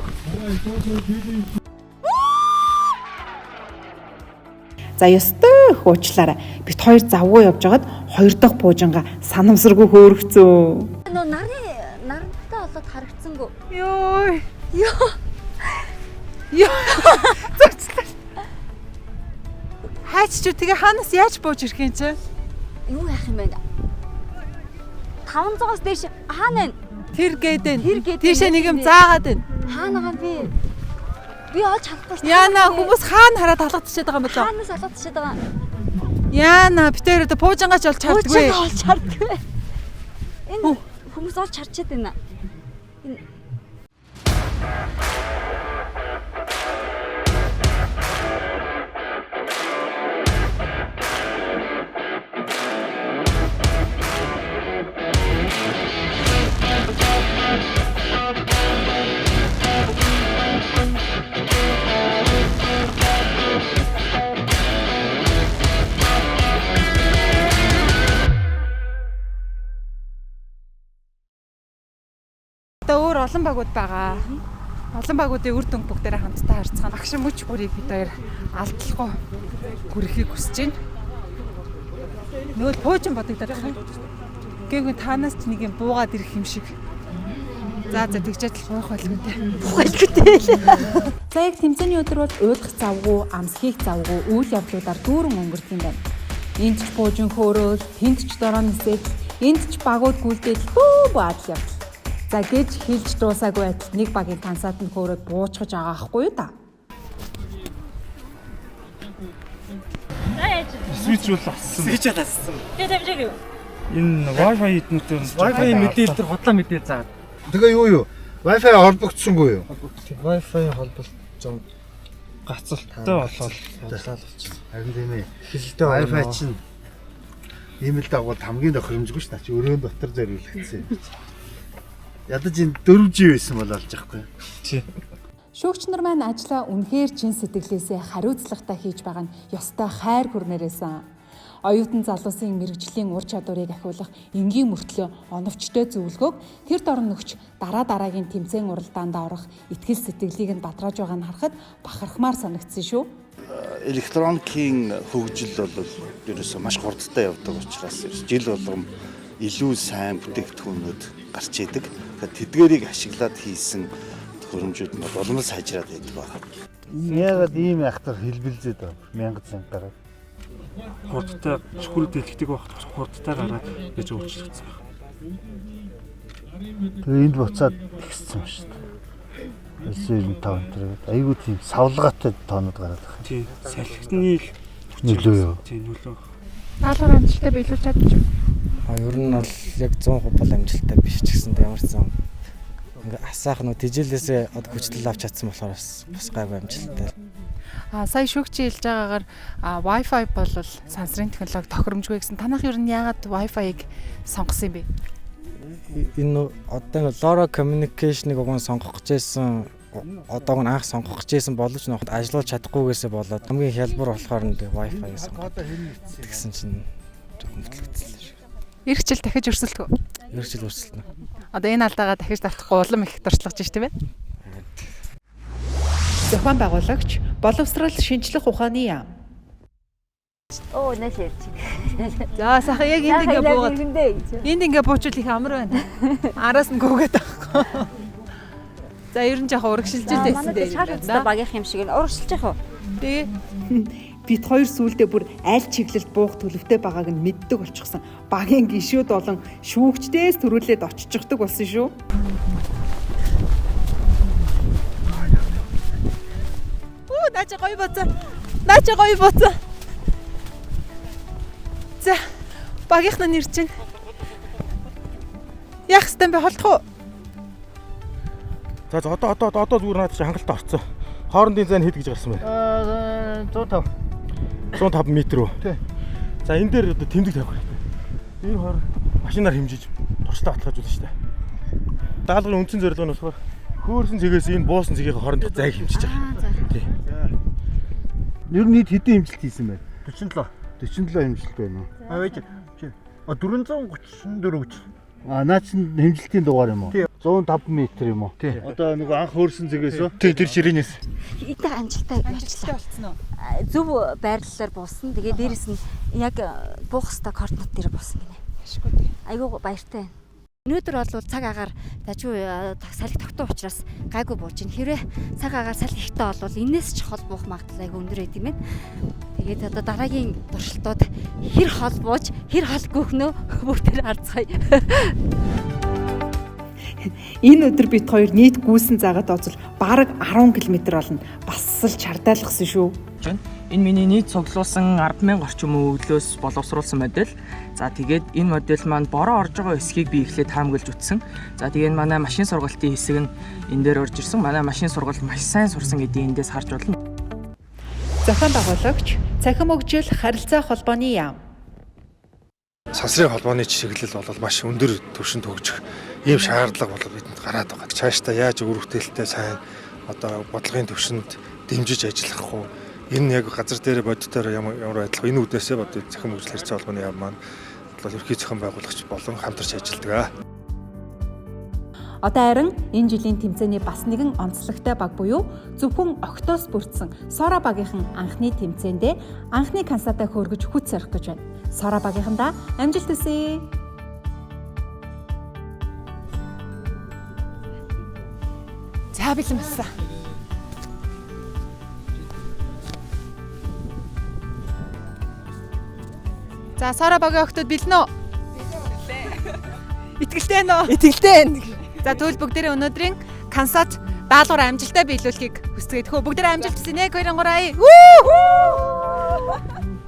[SPEAKER 1] За ёстой хуучлаарай. Бит хоёр завгүй явж байгаад хоёр дахь пуужинга санамсаргүй хөөргцөө.
[SPEAKER 6] Нөө нарантай болоод харагдсангүй.
[SPEAKER 7] Йоо. Зөвчлээ. Хайч чи тэгээ хаанаас яаж бууж ирэх юм чи?
[SPEAKER 6] Юу яах юм бэ? 500-аас дээш хаана вэ?
[SPEAKER 7] Тэр гэдэг. Тийшээ нэг юм заагаад байна.
[SPEAKER 6] Хаана байгаа би? Би олж чадахгүй шүү.
[SPEAKER 7] Яана хүмүүс хаана хараад халагдчихад байгаа юм бэ?
[SPEAKER 6] Хаанаас халагдчихад байгаа?
[SPEAKER 7] Яана битээр одоо пуужингаач олж чаддгүй.
[SPEAKER 6] Пуужингаа олж чаддгүй. Энэ хүмүүс олж харчаад байна. Энэ
[SPEAKER 7] өөр олон багууд байгаа. Олон багуудын үр дүнг бүгдээрээ хамтдаа харьцах багш мөч бүрийг бид хоёр алдахгүй хүрэхийг хүсэж байна. Нөөл пуужин бодогдоод байна. Гэвь танаас ч нэг юм буугаад ирэх юм шиг. За тэгчээд л гойх байлгүй. За яг тэмцээний өдөр бол уудах завгүй, амсхийх завгүй үйл явдлуудаар дүүрэн өнгөрдөг юм байна. Энд ч пуужин хөөрөөл, тэнд ч дороо нисээд, энд ч багууд гүйлдээд хөө баадал явдал. За гэж хэлж дуусаагүй байтал нэг багийн тансаад нь хөөрөөд буучгаж байгаа ахгүй юу та?
[SPEAKER 8] Switch бол ассан.
[SPEAKER 15] Switch ассан.
[SPEAKER 14] Тэ тавьж юу?
[SPEAKER 8] Энэ Wi-Fi эднүүдээр
[SPEAKER 15] Wi-Fi мэдээлэл төр худлаа мэдээлэл заагаад.
[SPEAKER 12] Тэгээ юу юу? Wi-Fi холбогдсонгүй юу?
[SPEAKER 15] Wi-Fi холболт зам
[SPEAKER 8] гацалттай болоод
[SPEAKER 12] болчихсон. Харин тийм ээ. Хилтэй Wi-Fi чинь ийм л дагвал хамгийн тохиромжгүй ш. Чи өрөөнд дотор зориулагдсан. Ядаж энэ 4G байсан бол олж яахгүй.
[SPEAKER 8] Тий.
[SPEAKER 1] Шүүгч нар маань ажлаа үнэхээр чин сэтгэлээсээ хариуцлагатай хийж байгаа нь ёстой хайр хүрнээрээсэн. Оюутан залуусын мэрэгжлийн ур чадварыг ахиулах энгийн мөртлөө оновчтой зөвлөгөөг тэр дорн өгч дараагийн тэмцээн уралдаанд орох итгэл сэтгэлийг нь бадрааж байгааг нь харахад бахархмаар санагдсан шүү.
[SPEAKER 16] Электроникийн хөгжил бол ерөөсөө маш хурдтай явдаг учраас жил болгон илүү сайн бүтээгдэхүүнүүд гарч идэг. Тэдгээрийг ашиглаад хийсэн хөрөмжүүд нь болмол сайжраад байдаг байна.
[SPEAKER 12] Яагаад ийм ахтар хэлбэлзээд байна? 1000 цент гараад.
[SPEAKER 15] Хурдтай шүхрүүд дэлгэдэг багт хурдтай гараад гэж өөрчлөгдсөн байна.
[SPEAKER 12] Тэгээ энд буцаад ихсэн юм шүү дээ. 95 тэрэг. Айгуу тийм савлгаатай тоонод гараад байна.
[SPEAKER 15] Тий, салхины
[SPEAKER 12] нөлөө юу?
[SPEAKER 15] Тий, нөлөө.
[SPEAKER 11] Даалгавар амжилттай биелүүлж чадчих.
[SPEAKER 17] Ер нь бол яг 100% бол амжилттай биш ч гэсэн ямар ч зам ингээ асаах нь тэжээлээсээ хүчлэл авч чадсан болохоор бас гайгүй амжилттай.
[SPEAKER 7] Сая шүүгчийн хэлж байгаагаар Wi-Fi бол сансрын технологи тохиромжгүй гэсэн. Танах ер нь яагаад Wi-Fi-г сонгосон юм бэ?
[SPEAKER 17] Энэ одоо LoRa communication-ыг уг нь сонгох гэжсэн одоог нь анх сонгох гэжсэн боловч нөхөд ажиллуулж чадахгүйгээсээ болоод хамгийн хялбар болохоор нь Wi-Fi-г сонгоод тэгсэн чинь жоохон хөтлөгдсөн шүү.
[SPEAKER 7] Ирэх жил дахиж өрсөлдөх үү?
[SPEAKER 17] Ирэх жил өрсөлдөнө.
[SPEAKER 7] Одоо энэ алдаагаа дахиж давтахгүй улам их дуршлагж байна тийм ээ? Зохион байгуулагч боловсрал шинжлэх ухааны яам.
[SPEAKER 14] Оо нэлээд.
[SPEAKER 7] За сайхан яг энд ингээ буугаад. Энд ингээ буучвал их амар байна. Араас нь гүгээд байхгүй. За ер нь жоохон урагшилжилт байсан дээ.
[SPEAKER 5] Шаардлагатай багийнх юм шиг нь урагшилж яах вэ?
[SPEAKER 7] Тэгээ бид хоёр сүүлдээ бүр аль чиглэлд буух төлөвтэй байгааг нь мэддэг болчихсон. Багийн гишүүд болон шүүгчдээс төрүүлээд очиждаг болсон шүү. Наача гоё боцоо. Наача гоё боцоо. За багийнх нь нэр чинь. Яах ёстой бэ холдох уу?
[SPEAKER 8] За одоо зүгээр наад чи хангалттай орцсон. Хоорондын зай нь хэд гэж гарсан бэ?
[SPEAKER 12] 105.
[SPEAKER 8] 105 м үү?
[SPEAKER 12] Тий.
[SPEAKER 8] За энэ дээр одоо тэмдэг тавих хэрэгтэй. Энэ хоор машинаар хэмжиж туршлагаа баталгаажуулна шүү дээ. Даалгаврын үндсэн зорилго нь болохоор хөөрсөн цэгээс энэ буусан цэгийн хоорондох зайг хэмжиж байгаа. Тий.
[SPEAKER 12] Ер нь хэдэн хэмжилт хийсэн бэ? 47. 47 хэмжилт байна уу?
[SPEAKER 15] Аваач. 434 гэж.
[SPEAKER 12] Наа чин хэмжилтийн дугаар юм уу? 105 м юм уу? Одоо нөгөө анх хөөрсөн цэгээс үү?
[SPEAKER 8] Тий, тэр ширээнээс.
[SPEAKER 5] Эдгээр амжилттай явчлаа. Зөв байрлалаар буусан. Тэгээ дээрэс нь яг буух хэвээр координат дээр буусан гинэ.
[SPEAKER 7] Ашгүй тий.
[SPEAKER 5] Айгуу баяртай. Өнөөдөр бол цаг агаар дажгүй салхи тогтсон учраас гайгүй бууж байна. Хэрвээ цаг агаар салхи ихтэй бол энэс ч хол буух магадлал айгүй өндөр байт юм байна. Тэгээд одоо дараагийн туршилтууд хэр хол бууж, хэр хол гөөхнөө бүгдээр харцгаая.
[SPEAKER 1] Энэ өдөр бид хоёр нийт гүйсэн заагаад оцол бараг 10 км болно. Бас л чардаалгасан шүү.
[SPEAKER 18] Энэ миний нийт цуглуулсан 10,000 орчим өглөөс боловсруулсан модель. За тэгээд энэ модель маань бороо орж байгаа эсхийг би эхлээд таамаглаж үтсэн. За тэгээд манай машин сургалтын хэсэг нь энэ дээр орж ирсэн. Манай машин сургалт маш сайн сурсан гэдгийг эндээс харж байна.
[SPEAKER 1] Зохион байгуулагч, цахим хөгжил, харилцаа холбооны яам.
[SPEAKER 8] Сансрын холбооны чиглэл бол маш өндөр түвшинд хөгжих ийм шаардлага бол бидэнд гараад байгаа. Цаашдаа яаж үр бүтээлтэй сайн одоо бодлогын түвшинд дэмжиж ажиллах уу? Энэ яг газар дээр бодитоор ямар байдлах энэ үднээсээ бод цахим хөгжил харилцаа холбооны яам маань бол ерхий зохион байгуулагч болон хамтарч ажилладаг.
[SPEAKER 1] Одоо харин энэ жилийн тэмцээний бас нэгэн онцлогтой баг буюу зөвхөн октоос бүрдсэн Сора багийнхан анхны тэмцээндээ анхны Кансатаа хөөргөж хүч сорих гэж байна. Сора багийнхандаа амжилт хүсье.
[SPEAKER 7] За бэлэн болсон. За Сора багийн охтод бэлэн үү? Итгэлтэй нөө. Итгэлтэй. За тэгвэл бүгдээрээ өнөөдрийн Кансат даалгавар амжилттай биелүүлэхийг хүсцгээд хөө бүгдээрээ амжилт хүсье. 1 2 3.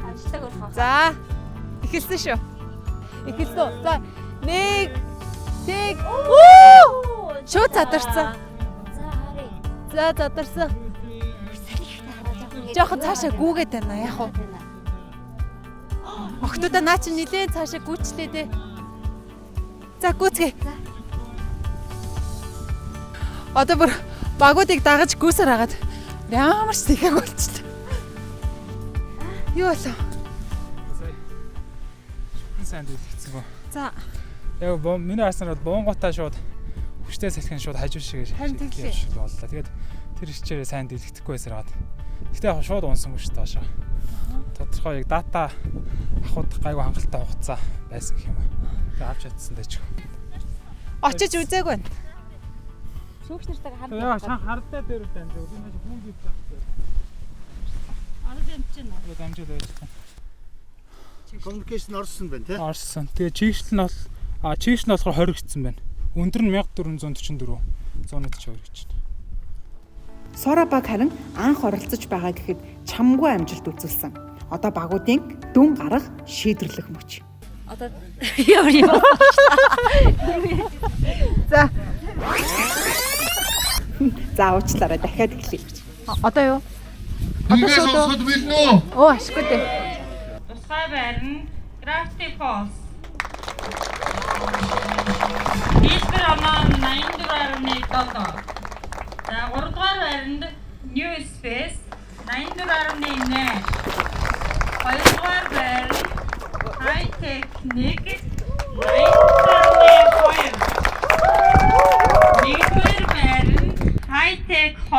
[SPEAKER 14] Амжилттай хүрэх.
[SPEAKER 7] За эхэлсэн шүү. Эхэлсэн. За 1 тэг. Шууд задарсан. За задарсан. Жохон цаашаа гүүгээд байна яах вэ? Охтуудаа наа чи нилээн цаашаа гүйчлээ дээ. За гүйцгээ. Одоо бүр багуудыг дагаж гүйсээр хагаад ямар ч тийхэг болчихлоо. Юу болов?
[SPEAKER 19] Сайн дэлгэцсэн гоо.
[SPEAKER 7] За.
[SPEAKER 19] Яг миний аснаар буунгуудаа шууд хүчтэй салхин шууд хажуу шиг боллоо. Тэгээд тэр хичээрээ сайн дэлгэдэхгүй байсаар гад. Гэтэ яг шууд унсангүй шүү дээ доошоо. Тодорхой яг дата авахд гайгүй хангалттай хугацаа байсан гэх юм аа. Тэгээд авч чадсан дэж.
[SPEAKER 7] Очиж үзээг байна.
[SPEAKER 14] Шүүгч нартайгаа хамт.
[SPEAKER 19] Яа, шан хардтай дээр үү энэ маш бүгд их таахгүй.
[SPEAKER 14] Анаа дэмчин үү?
[SPEAKER 19] Тэгээд амжил байж байна.
[SPEAKER 12] Communication орсон байна тий?
[SPEAKER 19] Орсон. Тэгээд чигшил нь бол чигшил нь болохоор 20 гэсэн байна. Өндөр нь 1444 142 гэж байна.
[SPEAKER 1] Сора баг харин анх оролцож байгаа гэхэд чамгүй амжилт үзүүлсэн. Одоо багуудын дүн гарах шийдвэрлэх мөч.
[SPEAKER 14] Одоо яа.
[SPEAKER 1] За. За уучлаарай дахиад эхлэе.
[SPEAKER 7] Одоо юу?
[SPEAKER 1] Одоо шууд
[SPEAKER 7] бэлнэ үү? Оо ашгүй дээ.
[SPEAKER 20] Тусгай байрна. Gravity Falls. Нийлбэр оноо 84.7. За 3 дугаар байранд New Space 84.8. 2 дугаар байранд High Tech 1 84.2. 1 дугаар байранд High Tech 2.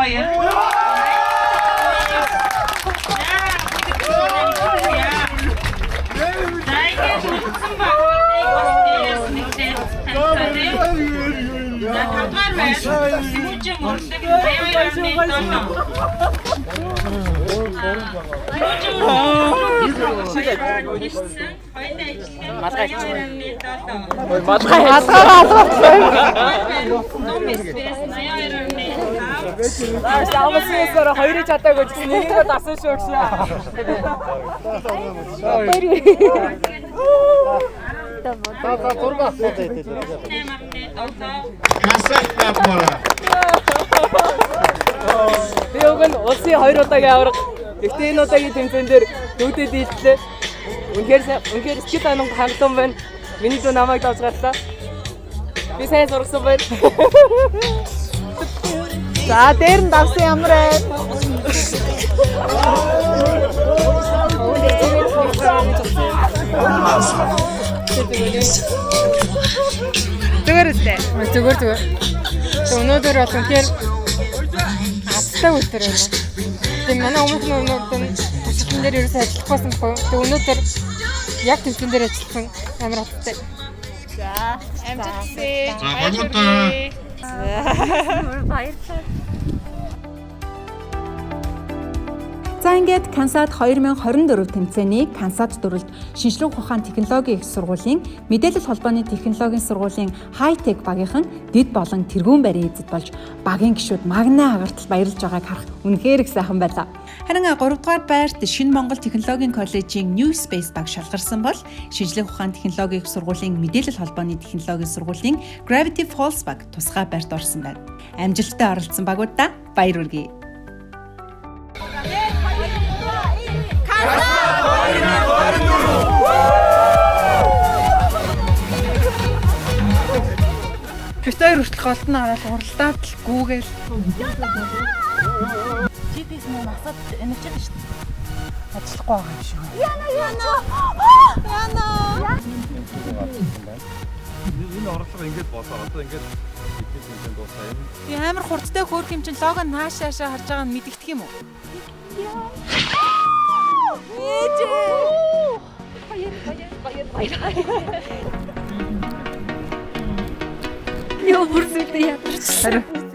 [SPEAKER 18] Авсаасаар хоёрыг чадаагүй гэсэн нэгийг дасан шүү гэж. Яг нь улсын 2 удаагийн авраг. Гэхдээ энэ удаагийн тэмцээн дээр нүдэд дийлдлээ. Үнэхээр скит анх хангалттай байна. Миний дүү намайг давж гарлаа. Би сайн сургасан байна.
[SPEAKER 7] За дээр нь давсан ямар байна? Зүгээр үстэй. Зүгээр. Өнөөдөр бол үнэхээр азтай өдөр байна. Тэгээ манай өмнөх өнөөдөр тэмцээн дээр ерөөсөө ажиллах байсан байхгүй. Тэгээ өнөөдөр яг тэмцээн дээр ажилласан амар хаттай. За амжилт хүсье.
[SPEAKER 20] За багуудаа.
[SPEAKER 14] Баярлалаа.
[SPEAKER 1] За ингээд Кансат 2024 тэмцээний Кансат дөрөлд шинжлэх ухаан технологийн их сургуулийн мэдээлэл холбооны технологийн сургуулийн хай-тек багийнхан дэд болон тэргүүн барийн эзэд болж багийн гишүүд магнаа агартал баярлж байгааг харах үнэхээр их сайхан байлаа. Харин 3 дугаар байрт Шинэ Монгол технологийн коллежийн New Space баг шалгарсан бол шинжлэх ухаан технологийн их сургуулийн мэдээлэл холбооны технологийн сургуулийн Gravity Falls баг тусгай байрт орсон байна. Амжилттай оролцсон багуудаа баяр хүргэе.
[SPEAKER 7] Битээр хүртэл голд нь хараад уралдаад л гүүгээл.
[SPEAKER 14] GPS мөн насад эмчээд шүү дээ.
[SPEAKER 7] Ажиллахгүй байгаа юм шиг байна.
[SPEAKER 14] Яна.
[SPEAKER 8] Энэ орлого ингээд болоо. Одоо ингээд бидний тэмцээн дуусаа юм.
[SPEAKER 7] Би амар хурдтай хөөх юм чинь лого наашаа харж байгаа нь мэдэгдэх юм уу?
[SPEAKER 6] Яа бүр сүлдээ ядарч.